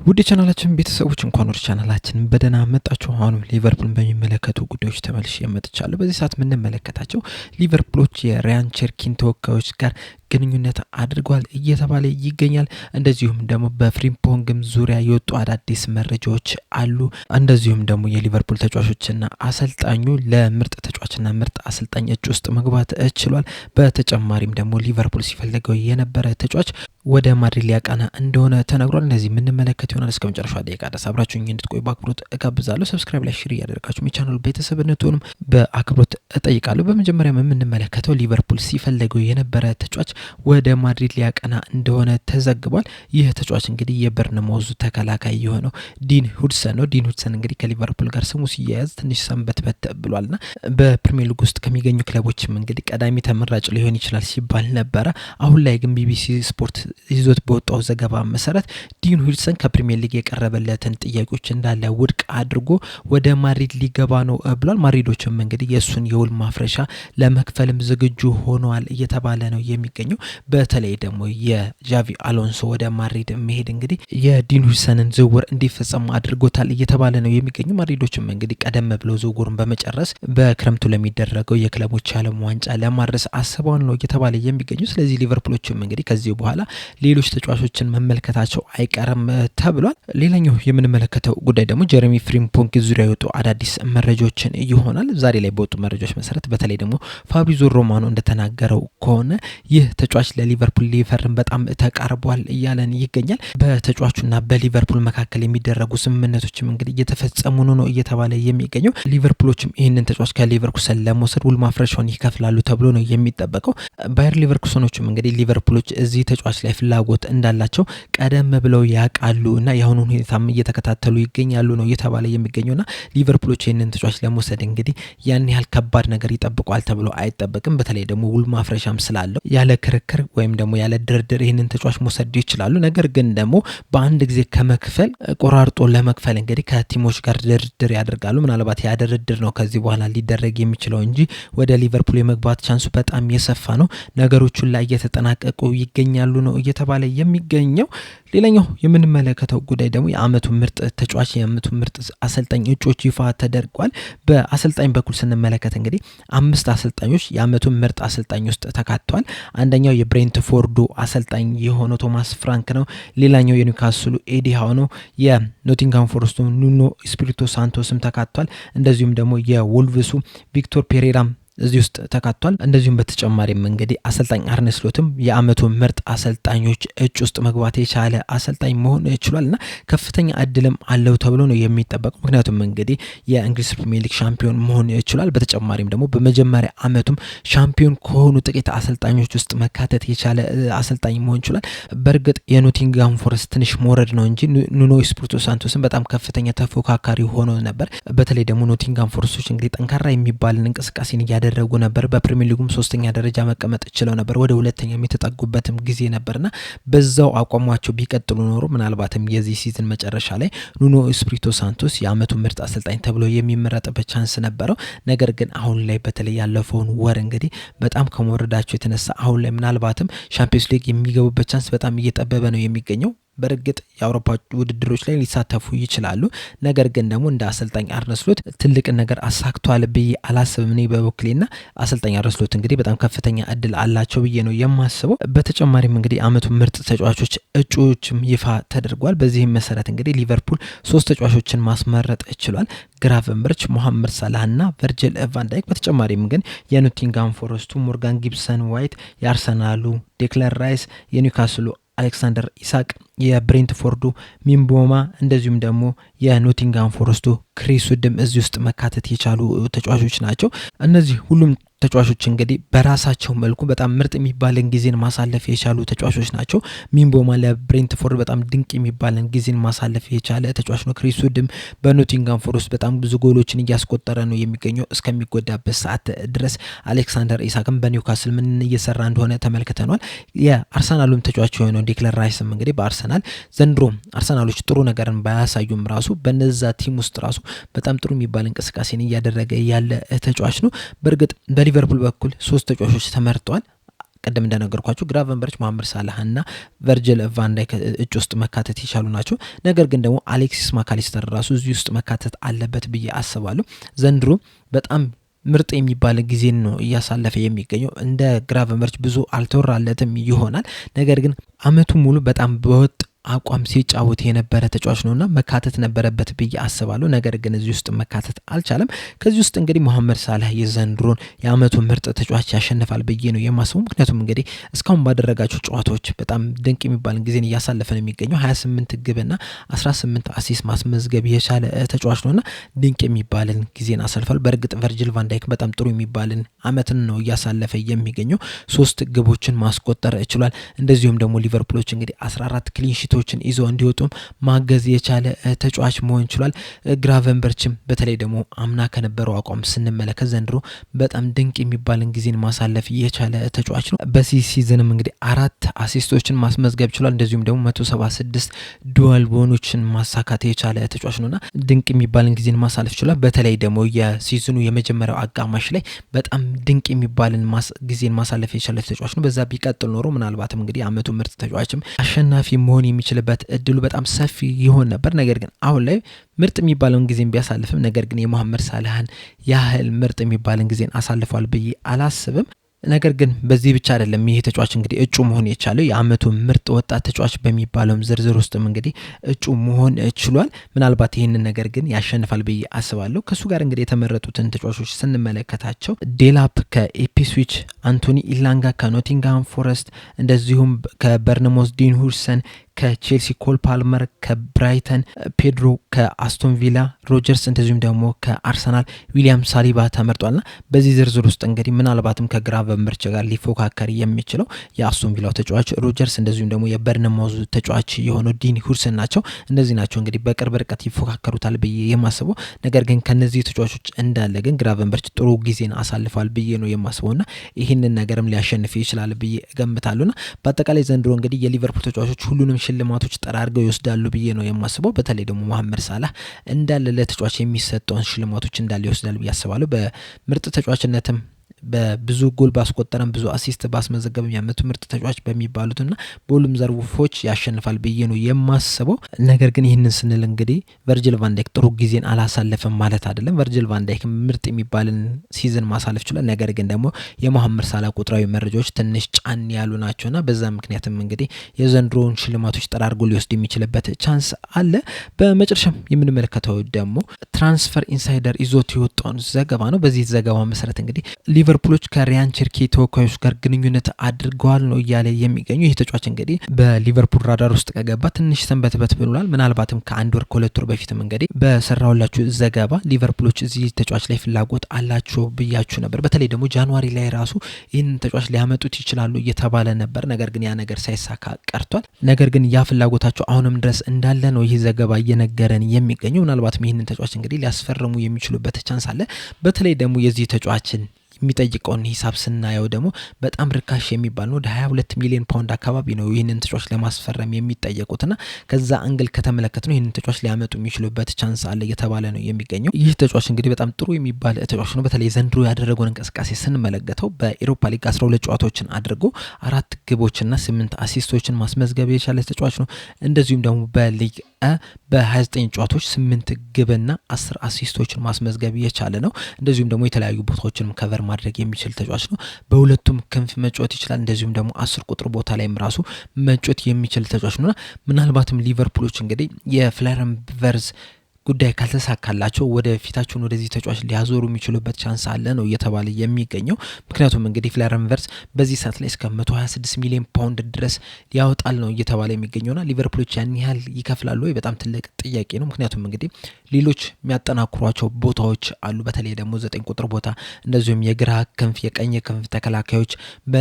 ውድ ቻናላችን ቤተሰቦች እንኳን ወደ ቻናላችን በደህና መጣችሁ። አሁንም ሊቨርፑልን በሚመለከቱ ጉዳዮች ተመልሼ መጥቻለሁ። በዚህ ሰዓት የምንመለከታቸው ሊቨርፑሎች የራያን ቸርኪን ተወካዮች ጋር ግንኙነት አድርጓል እየተባለ ይገኛል። እንደዚሁም ደግሞ በፍሪምፖንግም ዙሪያ የወጡ አዳዲስ መረጃዎች አሉ። እንደዚሁም ደግሞ የሊቨርፑል ተጫዋቾችና አሰልጣኙ ለምርጥ ተጫዋችና ምርጥ አሰልጣኝ እጩ ውስጥ መግባት ችሏል። በተጨማሪም ደግሞ ሊቨርፑል ሲፈልገው የነበረ ተጫዋች ወደ ማድሪድ ሊያቃና እንደሆነ ተነግሯል። እነዚህ የምንመለከት ይሆናል። እስከ መጨረሻው ደቂቃ ድረስ አብራችሁኝ እንድትቆዩ በአክብሮት እጋብዛለሁ። ሰብስክራይብ ላይ ሼር እያደረጋችሁ የቻናሉ ቤተሰብነቱንም በአክብሮት እጠይቃለሁ። በመጀመሪያም የምንመለከተው ሊቨርፑል ሲፈልገው የነበረ ተጫዋች ወደ ማድሪድ ሊያቀና እንደሆነ ተዘግቧል። ይህ ተጫዋች እንግዲህ የበርንማውዙ ተከላካይ የሆነው ዲን ሁድሰን ነው። ዲን ሁድሰን እንግዲህ ከሊቨርፑል ጋር ስሙ ሲያያዝ ትንሽ ሰንበትበት ብሏልና በፕሪሚየር ሊግ ውስጥ ከሚገኙ ክለቦችም እንግዲህ ቀዳሚ ተመራጭ ሊሆን ይችላል ሲባል ነበረ። አሁን ላይ ግን ቢቢሲ ስፖርት ይዞት በወጣው ዘገባ መሰረት ዲን ሁድሰን ከፕሪሚየር ሊግ የቀረበለትን ጥያቄዎች እንዳለ ውድቅ አድርጎ ወደ ማድሪድ ሊገባ ነው ብሏል። ማድሪዶችም እንግዲህ የእሱን የውል ማፍረሻ ለመክፈልም ዝግጁ ሆነዋል እየተባለ ነው የሚገኘው። በተለይ ደግሞ የጃቪ አሎንሶ ወደ ማድሪድ መሄድ እንግዲህ የዲን ሁድሰንን ዝውውር እንዲፈጸም አድርጎታል እየተባለ ነው የሚገኘው። ማድሪዶችም እንግዲህ ቀደም ብለው ዝውውሩን በመጨረስ በክረምቱ ለሚደረገው የክለቦች ዓለም ዋንጫ ለማድረስ አስበዋል ነው እየተባለ የሚገኘው። ስለዚህ ሊቨርፑሎችም እንግዲህ ከዚህ በኋላ ሌሎች ተጫዋቾችን መመልከታቸው አይቀርም ተብሏል። ሌላኛው የምንመለከተው ጉዳይ ደግሞ ጀረሚ ፍሪምፖንግ ዙሪያ የወጡ አዳዲስ መረጃዎችን ይሆናል። ዛሬ ላይ በወጡ መረጃዎች መሰረት በተለይ ደግሞ ፋብሪዞ ሮማኖ እንደተናገረው ከሆነ ይህ ተጫዋች ለሊቨርፑል ሊፈርም በጣም ተቃርቧል እያለን ይገኛል። በተጫዋቹና በሊቨርፑል መካከል የሚደረጉ ስምምነቶችም እንግዲህ እየተፈጸሙ ነው እየተባለ የሚገኘው። ሊቨርፑሎችም ይህንን ተጫዋች ከሊቨርኩሰን ለመውሰድ ውል ማፍረሻውን ይከፍላሉ ተብሎ ነው የሚጠበቀው። ባየር ሊቨርኩሰኖችም እንግዲህ ሊቨርፑሎች እዚህ ተጫዋች ላይ ፍላጎት እንዳላቸው ቀደም ብለው ያውቃሉ እና የአሁኑ ሁኔታም እየተከታተሉ ይገኛሉ ነው እየተባለ የሚገኘውና ሊቨርፑሎች ይህንን ተጫዋች ለመውሰድ እንግዲህ ያን ያህል ከባድ ነገር ይጠብቋል ተብሎ አይጠበቅም። በተለይ ደግሞ ውል ማፍረሻም ስላለው ያለ ክርክር ወይም ደግሞ ያለ ድርድር ይህንን ተጫዋች መውሰድ ይችላሉ። ነገር ግን ደግሞ በአንድ ጊዜ ከመክፈል ቆራርጦ ለመክፈል እንግዲህ ከቲሞች ጋር ድርድር ያደርጋሉ። ምናልባት ያ ድርድር ነው ከዚህ በኋላ ሊደረግ የሚችለው እንጂ ወደ ሊቨርፑል የመግባት ቻንሱ በጣም የሰፋ ነው። ነገሮቹን ላይ እየተጠናቀቁ ይገኛሉ ነው እየተባለ የሚገኘው። ሌላኛው የምንመለከተው ጉዳይ ደግሞ የአመቱ ምርጥ ተጫዋች የአመቱ ምርጥ አሰልጣኝ እጩዎች ይፋ ተደርጓል። በአሰልጣኝ በኩል ስንመለከት እንግዲህ 5 አሰልጣኞች የአመቱ ምርጥ አሰልጣኝ ውስጥ ተካተዋል። አንደኛው የብሬንትፎርዱ አሰልጣኝ የሆነው ቶማስ ፍራንክ ነው። ሌላኛው የኒውካስሉ ኤዲ ሃው ነው። የኖቲንግሃም ፎረስቱ ኑኖ ስፒሪቶ ሳንቶስም ተካቷል። እንደዚሁም ደግሞ የወልቭሱ ቪክቶር ፔሬራም እዚህ ውስጥ ተካቷል። እንደዚሁም በተጨማሪም እንግዲህ አሰልጣኝ አርነ ስሎትም የአመቱ ምርጥ አሰልጣኞች እጩ ውስጥ መግባት የቻለ አሰልጣኝ መሆን ችሏልና ከፍተኛ እድልም አለው ተብሎ ነው የሚጠበቀው። ምክንያቱም እንግዲህ የእንግሊዝ ፕሪሚየር ሊግ ሻምፒዮን መሆን ችሏል። በተጨማሪም ደግሞ በመጀመሪያ አመቱም ሻምፒዮን ከሆኑ ጥቂት አሰልጣኞች ውስጥ መካተት የቻለ አሰልጣኝ መሆን ችሏል። በእርግጥ የኖቲንግሃም ፎረስት ትንሽ መውረድ ነው እንጂ ኑኖ ስፒሪቶ ሳንቶስም በጣም ከፍተኛ ተፎካካሪ ሆኖ ነበር። በተለይ ደግሞ ኖቲንግሃም ፎረስቶች እንግዲህ ጠንካራ የሚባልን እንቅስቃሴን ያደረጉ ነበር። በፕሪሚየር ሊጉም 3ኛ ደረጃ መቀመጥ ችለው ነበር። ወደ 2ኛም የተጠጉበትም ጊዜ ነበርና በዛው አቋማቸው ቢቀጥሉ ኖሮ ምናልባትም የዚህ ሲዝን መጨረሻ ላይ ኑኖ ስፒሪቶ ሳንቶስ የአመቱ ምርጥ አሰልጣኝ ተብሎ የሚመረጥበት ቻንስ ነበረው። ነገር ግን አሁን ላይ በተለይ ያለፈውን ወር እንግዲህ በጣም ከመወረዳቸው የተነሳ አሁን ላይ ምናልባትም ሻምፒዮንስ ሊግ የሚገቡበት ቻንስ በጣም እየጠበበ ነው የሚገኘው። በእርግጥ የአውሮፓ ውድድሮች ላይ ሊሳተፉ ይችላሉ። ነገር ግን ደግሞ እንደ አሰልጣኝ አርነ ስሎት ትልቅ ነገር አሳክቷል ብዬ አላስብም እኔ በበኩሌና አሰልጣኝ አርነ ስሎት እንግዲህ በጣም ከፍተኛ እድል አላቸው ብዬ ነው የማስበው። በተጨማሪም እንግዲህ አመቱ ምርጥ ተጫዋቾች እጩዎችም ይፋ ተደርጓል። በዚህም መሰረት እንግዲህ ሊቨርፑል 3 ተጫዋቾችን ማስመረጥ ችሏል። ግራቨንበርች፣ ሞሐመድ ሳላህና ቨርጅል ቫን ዳይክ። በተጨማሪም ግን የኖቲንግሃም ፎረስቱ ሞርጋን ጊብሰን ዋይት፣ የአርሰናሉ ዴክለር ራይስ፣ የኒውካስሉ አሌክሳንደር ኢሳቅ፣ የብሬንትፎርዱ ሚምቦማ እንደዚሁም ደግሞ የኖቲንግሃም ፎረስቱ ክሪስ ውድም እዚህ ውስጥ መካተት የቻሉ ተጫዋቾች ናቸው። እነዚህ ሁሉም ተጫዋቾች እንግዲህ በራሳቸው መልኩ በጣም ምርጥ የሚባልን ጊዜን ማሳለፍ የቻሉ ተጫዋቾች ናቸው። ሚምቦማ ለብሬንትፎርድ በጣም ድንቅ የሚባልን ጊዜን ማሳለፍ የቻለ ተጫዋች ነው። ክሪስ ውድም በኖቲንግሃም ፎረስት በጣም ብዙ ጎሎችን እያስቆጠረ ነው የሚገኘው እስከሚጎዳበት ሰዓት ድረስ። አሌክሳንደር ኢሳክም በኒውካስል ምን እየሰራ እንደሆነ ተመልክተናል። የአርሰናሉም ተጫዋች የሆነው ዴክለር ራይስም እንግዲህ በአርሰናል ዘንድሮ አርሰናሎች ጥሩ ነገርን ባያሳዩም ራሱ በነዛ ቲም ውስጥ ራሱ በጣም ጥሩ የሚባል እንቅስቃሴን እያደረገ ያለ ተጫዋች ነው። በእርግጥ በሊቨርፑል በኩል 3 ተጫዋቾች ተመርጠዋል። ቀደም እንደነገርኳችሁ ግራቨንበርች፣ መሐመድ ሳላህ እና ቨርጅል ቫን ዳይክ እጩ ውስጥ መካተት ይቻሉ ናቸው። ነገር ግን ደግሞ አሌክሲስ ማካሊስተር ራሱ እዚህ ውስጥ መካተት አለበት ብዬ አስባለሁ። ዘንድሮ በጣም ምርጥ የሚባል ጊዜን ነው እያሳለፈ የሚገኘው። እንደ ግራቨንበርች ብዙ አልተወራለትም ይሆናል፣ ነገር ግን አመቱ ሙሉ በጣም በወጥ አቋም ሲጫወት የነበረ ተጫዋች ነውና መካተት ነበረበት ብዬ አስባለሁ። ነገር ግን እዚህ ውስጥ መካተት አልቻለም። ከዚህ ውስጥ እንግዲህ መሐመድ ሳላህ የዘንድሮን የአመቱ ምርጥ ተጫዋች ያሸንፋል ብዬ ነው የማስበው። ምክንያቱም እንግዲህ እስካሁን ባደረጋቸው ጨዋታዎች በጣም ድንቅ የሚባል ጊዜን እያሳለፈ ነው የሚገኘው። 28 ግብና 18 አሲስት ማስመዝገብ የቻለ ተጫዋች ነውና ድንቅ የሚባልን ጊዜን አሳልፏል። በእርግጥ ቨርጅል ቫን ዳይክ በጣም ጥሩ የሚባልን አመትን ነው እያሳለፈ የሚገኘው። 3 ግቦችን ማስቆጠር ችሏል። እንደዚሁም ደግሞ ሊቨርፑሎች እንግዲህ 14 ክሊንሺት ቶችን ይዞ እንዲወጡም ማገዝ የቻለ ተጫዋች መሆን ችሏል። ግራቨንበርችም በተለይ ደግሞ አምና ከነበረው አቋም ስንመለከት ዘንድሮ በጣም ድንቅ የሚባልን ጊዜን ማሳለፍ የቻለ ተጫዋች ነው። በዚህ ሲዝንም እንግዲህ 4 አሲስቶችን ማስመዝገብ ችሏል። እንደዚሁም ደግሞ 176 ዱዋል ቦኖችን ማሳካት የቻለ ተጫዋች ነውና ድንቅ የሚባልን ጊዜን ማሳለፍ ችሏል። በተለይ ደግሞ የሲዝኑ የመጀመሪያው አጋማሽ ላይ በጣም ድንቅ የሚባልን ጊዜን ማሳለፍ የቻለ ተጫዋች ነው። በዛ ቢቀጥል ኖሮ ምናልባትም እንግዲህ አመቱ ምርጥ ተጫዋችም አሸናፊ መሆን የሚችልበት እድሉ በጣም ሰፊ ይሆን ነበር። ነገር ግን አሁን ላይ ምርጥ የሚባለውን ጊዜን ቢያሳልፍም ነገር ግን የመሐመድ ሳላህን ያህል ምርጥ የሚባልን ጊዜን አሳልፏል ብዬ አላስብም። ነገር ግን በዚህ ብቻ አይደለም ይሄ ተጫዋች እንግዲህ እጩ መሆን የቻለው የአመቱ ምርጥ ወጣት ተጫዋች በሚባለውም ዝርዝር ውስጥም እንግዲህ እጩ መሆን ችሏል። ምናልባት ይህንን ነገር ግን ያሸንፋል ብዬ አስባለሁ። ከሱ ጋር እንግዲህ የተመረጡትን ተጫዋቾች ስንመለከታቸው ዴላፕ ከኢፕስዊች፣ አንቶኒ ኢላንጋ ከኖቲንግሃም ፎረስት፣ እንደዚሁም ከበርንሞዝ ዲን ሁድሰን ከቼልሲ ኮል ፓልመር ከብራይተን፣ ፔድሮ ከአስቶን ቪላ፣ ሮጀርስ እንደዚሁም ደግሞ ከአርሰናል ዊሊያም ሳሊባ ተመርጧልና በዚህ ዝርዝር ውስጥ እንግዲህ ምናልባትም ከግራቨንበርች ጋር ሊፎካከር የሚችለው የአስቶን ቪላው ተጫዋች ሮጀርስ እንደዚሁም ደግሞ የበርንማውዝ ተጫዋች የሆነው ዲን ሁድሰን ናቸው። እነዚህ ናቸው እንግዲህ በቅርብ ርቀት ይፎካከሩታል ብዬ የማስበው። ነገር ግን ከነዚህ ተጫዋቾች እንዳለ ግን ግራቨንበርች ጥሩ ጊዜን አሳልፏል ብዬ ነው የማስበውና ይህንን ነገርም ሊያሸንፍ ይችላል ብዬ እገምታለሁና በአጠቃላይ ዘንድሮ እንግዲህ የሊቨርፑል ተጫዋቾች ሁሉንም ሽልማቶች ጠራርገው ይወስዳሉ ብዬ ነው የማስበው። በተለይ ደግሞ መሐመድ ሳላህ እንዳለ ለተጫዋች የሚሰጠውን ሽልማቶች እንዳለ ይወስዳል ብዬ አስባለሁ። በምርጥ ተጫዋችነትም በብዙ ጎል ባስቆጠረም ብዙ አሲስት ባስመዘገበም የአመቱ ምርጥ ተጫዋች በሚባሉትና በሁሉም ዘርፎች ያሸንፋል ብዬ ነው የማስበው። ነገር ግን ይህንን ስንል እንግዲህ ቨርጅል ቫን ዳይክ ጥሩ ጊዜን አላሳለፈም ማለት አይደለም። ቨርጅል ቫን ዳይክ ምርጥ የሚባልን ሲዝን ማሳለፍ ችሏል። ነገር ግን ደግሞ የመሐመድ ሳላህ ቁጥራዊ መረጃዎች ትንሽ ጫን ያሉ ናቸውና በዛ ምክንያትም እንግዲህ የዘንድሮውን ሽልማቶች ጠራርጎ ሊወስድ የሚችልበት ቻንስ አለ። በመጨረሻም የምንመለከተው ደግሞ ትራንስፈር ኢንሳይደር ይዞት የወጣውን ዘገባ ነው። በዚህ ዘገባ መሰረት እንግዲህ ሊቨርፑሎች ከሪያን ቸርኪ ተወካዮች ጋር ግንኙነት አድርገዋል ነው እያለ የሚገኙ። ይህ ተጫዋች እንግዲህ በሊቨርፑል ራዳር ውስጥ ከገባ ትንሽ ሰንበትበት ብሏል። ምናልባትም ከ1 ወር ከ2 ወር በፊትም እንግዲህ በሰራውላችሁ ዘገባ ሊቨርፑሎች እዚህ ተጫዋች ላይ ፍላጎት አላቸው ብያችሁ ነበር። በተለይ ደግሞ ጃንዋሪ ላይ ራሱ ይህን ተጫዋች ሊያመጡት ይችላሉ እየተባለ ነበር። ነገር ግን ያ ነገር ሳይሳካ ቀርቷል። ነገር ግን ያ ፍላጎታቸው አሁንም ድረስ እንዳለ ነው ይህ ዘገባ እየነገረን የሚገኘው። ምናልባትም ይህንን ተጫዋች እንግዲህ ሊያስፈርሙ የሚችሉበት ቻንስ አለ። በተለይ ደግሞ የዚህ ተጫዋችን የሚጠይቀውን ሂሳብ ስናየው ደግሞ በጣም ርካሽ የሚባል ነው። ወደ 22 ሚሊዮን ፓውንድ አካባቢ ነው ይህንን ተጫዋች ለማስፈረም የሚጠየቁትና ከዛ አንግል ከተመለከት ነው ይህንን ተጫዋች ሊያመጡ የሚችሉበት ቻንስ አለ እየተባለ ነው የሚገኘው። ይህ ተጫዋች እንግዲህ በጣም ጥሩ የሚባል ተጫዋች ነው። በተለይ ዘንድሮ ያደረገውን እንቅስቃሴ ስንመለከተው በኤሮፓ ሊግ 12 ጨዋታዎችን አድርጎ 4 ግቦችና 8 አሲስቶችን ማስመዝገብ የቻለ ተጫዋች ነው። እንደዚሁም ደግሞ በሊግ በ29 ጨዋታዎች 8 ግብና 10 አሲስቶችን ማስመዝገብ የቻለ ነው። እንደዚሁም ደግሞ የተለያዩ ቦታዎችንም ከቨር ማድረግ የሚችል ተጫዋች ነው። በሁለቱም ክንፍ መጫወት ይችላል። እንደዚሁም ደግሞ 10 ቁጥር ቦታ ላይም ራሱ መጫወት የሚችል ተጫዋች ነውና ምናልባትም ሊቨርፑሎች እንግዲህ የፍሎሪያን ቨርዝ ጉዳይ ካልተሳካላቸው ወደ ፊታቸውን ወደዚህ ተጫዋች ሊያዞሩ የሚችሉበት ቻንስ አለ ነው እየተባለ የሚገኘው። ምክንያቱም እንግዲህ ፍሎሪያን ቨርዝ በዚህ ሰዓት ላይ እስከ 126 ሚሊዮን ፓውንድ ድረስ ያወጣል ነው እየተባለ የሚገኘውና ሊቨርፑሎች ያን ያህል ይከፍላሉ ወይ? በጣም ትልቅ ጥያቄ ነው። ምክንያቱም እንግዲህ ሌሎች የሚያጠናክሯቸው ቦታዎች አሉ። በተለይ ደግሞ 9 ቁጥር ቦታ እንደዚሁም የግራ ክንፍ የቀኝ ክንፍ ተከላካዮች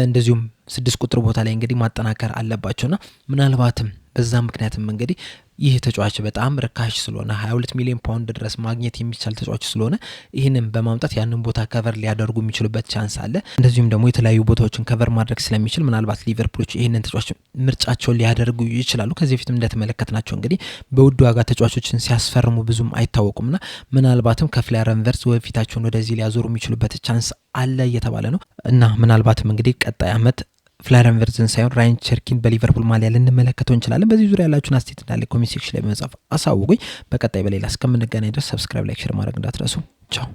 እንደዚሁም 6 ቁጥር ቦታ ላይ እንግዲህ ማጠናከር አለባቸውና ምናልባትም በዛ ምክንያትም እንግዲህ ይህ ተጫዋች በጣም ርካሽ ስለሆነ 22 ሚሊዮን ፓውንድ ድረስ ማግኘት የሚቻል ተጫዋች ስለሆነ ይህንን በማምጣት ያንን ቦታ ከቨር ሊያደርጉ የሚችሉበት ቻንስ አለ። እንደዚሁም ደግሞ የተለያዩ ቦታዎችን ከቨር ማድረግ ስለሚችል ምናልባት ሊቨርፑሎች ይህንን ተጫዋች ምርጫቸውን ሊያደርጉ ይችላሉ። ከዚህ በፊትም እንደተመለከትናቸው እንግዲህ በውድ ዋጋ ተጫዋቾችን ሲያስፈርሙ ብዙም አይታወቁምና ምናልባትም ከፍሎሪያን ቨርዝ ወደፊታቸውን ወደዚህ ሊያዞሩ የሚችሉበት ቻንስ አለ እየተባለ ነው እና ምናልባትም እንግዲህ ቀጣይ አመት ፍላሪያን ቨርትዝን ሳይሆን ራያን ቸርኪን በሊቨርፑል ማሊያ ልንመለከተው እንችላለን። በዚህ ዙሪያ ያላችሁን አስተያየት እንዳለ ኮሜንት ሴክሽን ላይ በመጻፍ አሳውቁኝ። በቀጣይ በሌላ እስከምንገናኝ ድረስ ሰብስክራይብ፣ ላይክ፣ ሼር ማድረግ እንዳትረሱ። ቻው